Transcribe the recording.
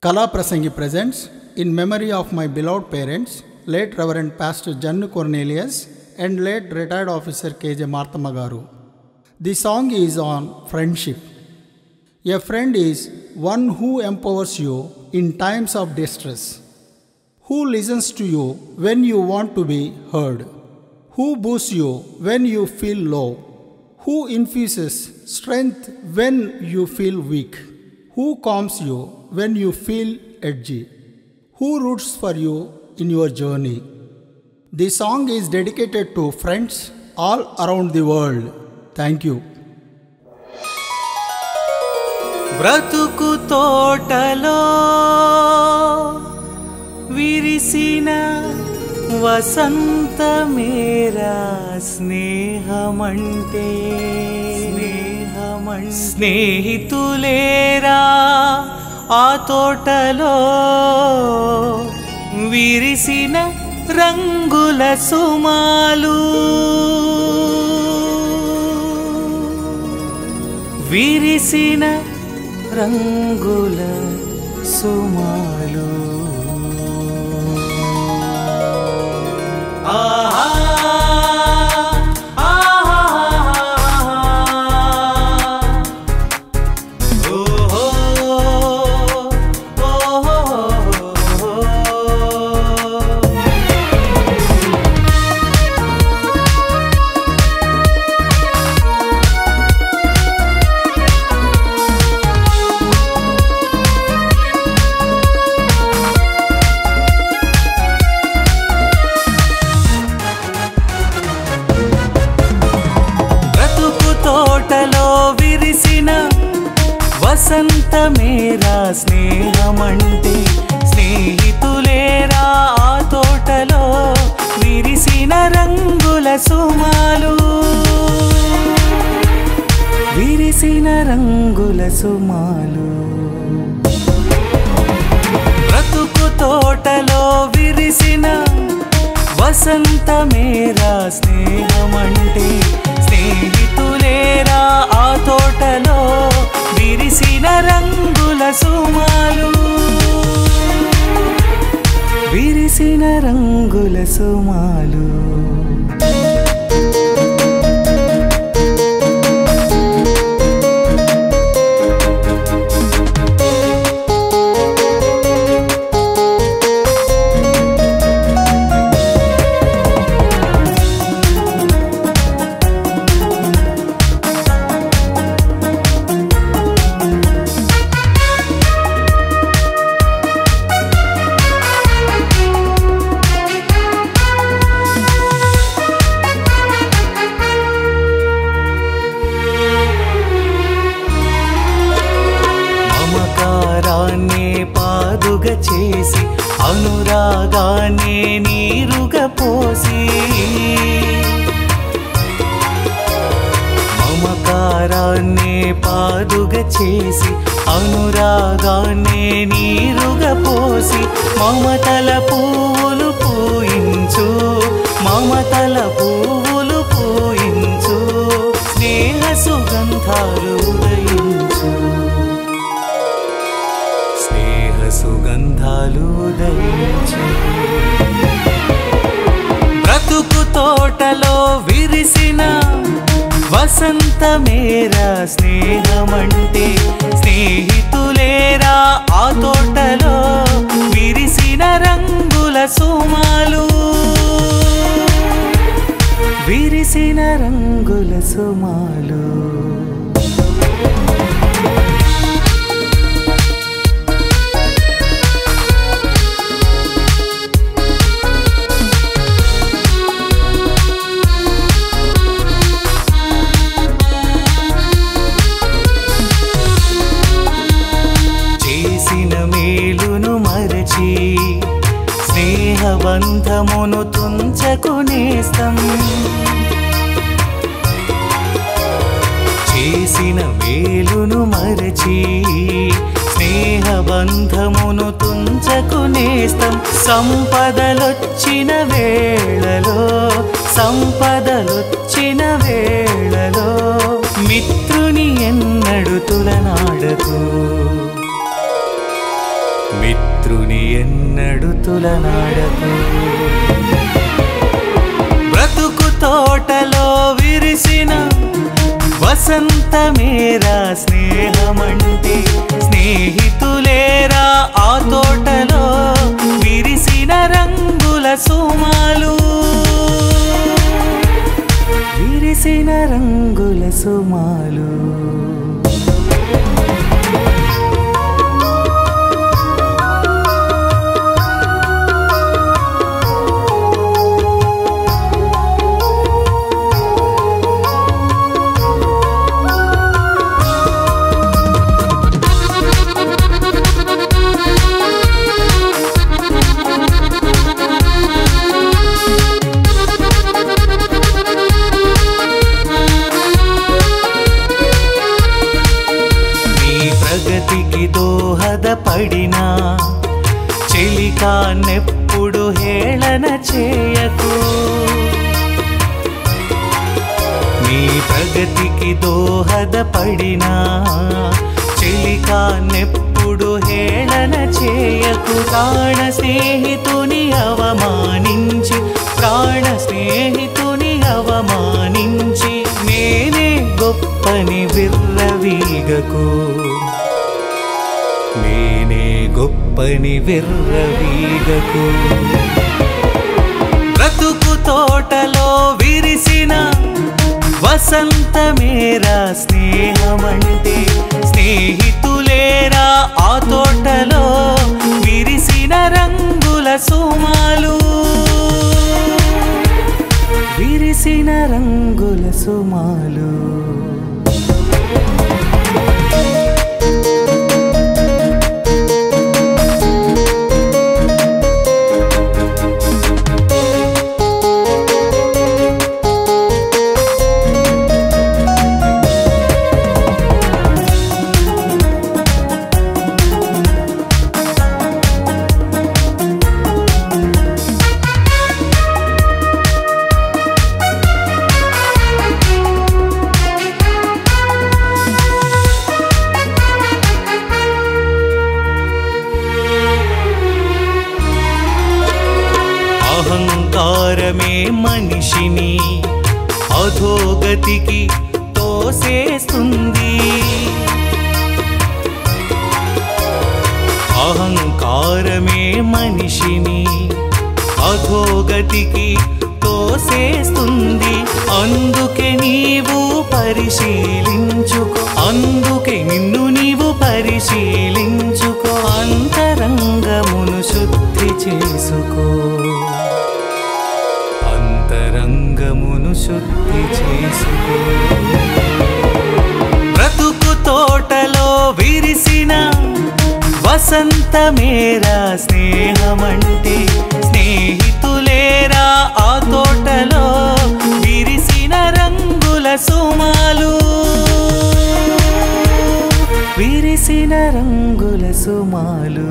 Kala Prasangi presents in memory of my beloved parents, late Reverend Pastor Jannu Cornelius and late retired officer K.J. Marthamma Garu. The song is on friendship. A friend is one who empowers you in times of distress, who listens to you when you want to be heard, who boosts you when you feel low, who infuses strength when you feel weak, who calms you when you feel edgy, who roots for you in your journey. The song is dedicated to friends all around the world. Thank you. బ్రతుకు తోటలో విరిసిన వసంతమేరా స్నేహమంటే స్నేహితులేరా ఆ తోటలో విరిసిన రంగుల సుమాలు విరిసిన రంగుల సుమాలు ఆహా తోటలో విరిసిన వసంతమేరా స్నేహమంటే స్నేహితులేరా ఆ తోటలో విరిసిన రంగుల సుమాలు విరిసిన రంగుల సుమాలు బ్రతుకు తోటలో విరిసిన వసంతమేరా స్నేహమంటే స్నేహితులేరా ఆ తోటలో విరిసిన రంగుల సుమాలు విరిసిన రంగుల సుమాలు పాదుగా చేసి అనురాగాన్ని నీరుగా పోసి మమకారాన్ని పాదుగా చేసి అనురాగాన్ని నీరుగా పోసి మమతల పువ్వులు పూయించు మమతల పువ్వులు పూయించు స్నేహ సుగంధాలు ఉదయించు సుగంధాలు దయించు బ్రతుకు తోటలో విరిసిన వసంతమేరా స్నేహమంటే స్నేహితులేరా ఆ తోటలో విరిసిన రంగుల సుమాలు విరిసిన రంగుల సుమాలు మేలును మరచి స్నేహబంధమును తుంచకునేస్తం చేసిన మేలును మరచి స్నేహబంధమును తుంచకునేస్తం సంపదలొచ్చిన వేళలో సంపదలొచ్చిన వేళలో మిత్రుని ఎన్నడు తులనాడదు మిత్రుని ఎన్నడు తులనాడకు బ్రతుకు తోటలో విరిసిన వసంతమేరా స్నేహమంటే స్నేహితులేరా ఆ తోటలో విరిసిన రంగుల సుమాలు విరిసిన రంగుల సుమాలు దోహదపడినా చెలికాన్నెప్పుడు హేళన చేయకు నీ ప్రగతికి దోహదపడినా చెలికాన్నెప్పుడు హేళన చేయకు ప్రాణ స్నేహితుని అవమానించి ప్రాణ స్నేహితుని అవమానించి నేనే గొప్పని విర్రవీగకు నేనే గొప్పని విర్రవీగకు బ్రతుకు తోటలో విరిసిన వసంతమేరా స్నేహమంటే స్నేహితులేరా ఆ తోటలో విరిసిన రంగుల సుమాలు విరిసిన రంగుల సుమాలు అహంకారమే మనిషిని అధోగతికి తోసేస్తుంది అహంకారమే మనిషిని అధోగతికి తోసేస్తుంది అందుకే నీవు పరిశీలించుకో అందుకే నిన్ను నీవు పరిశీలించుకో అంతరంగమును శుద్ధి చేసుకో అంతరంగమును శుద్ధి చేసుకో బ్రతుకు తోటలో విరిసిన వసంతమేరా స్నేహమంటే స్నేహితులేరా ఆ తోటలో విరిసిన రంగుల సుమాలు విరిసిన రంగుల సుమాలు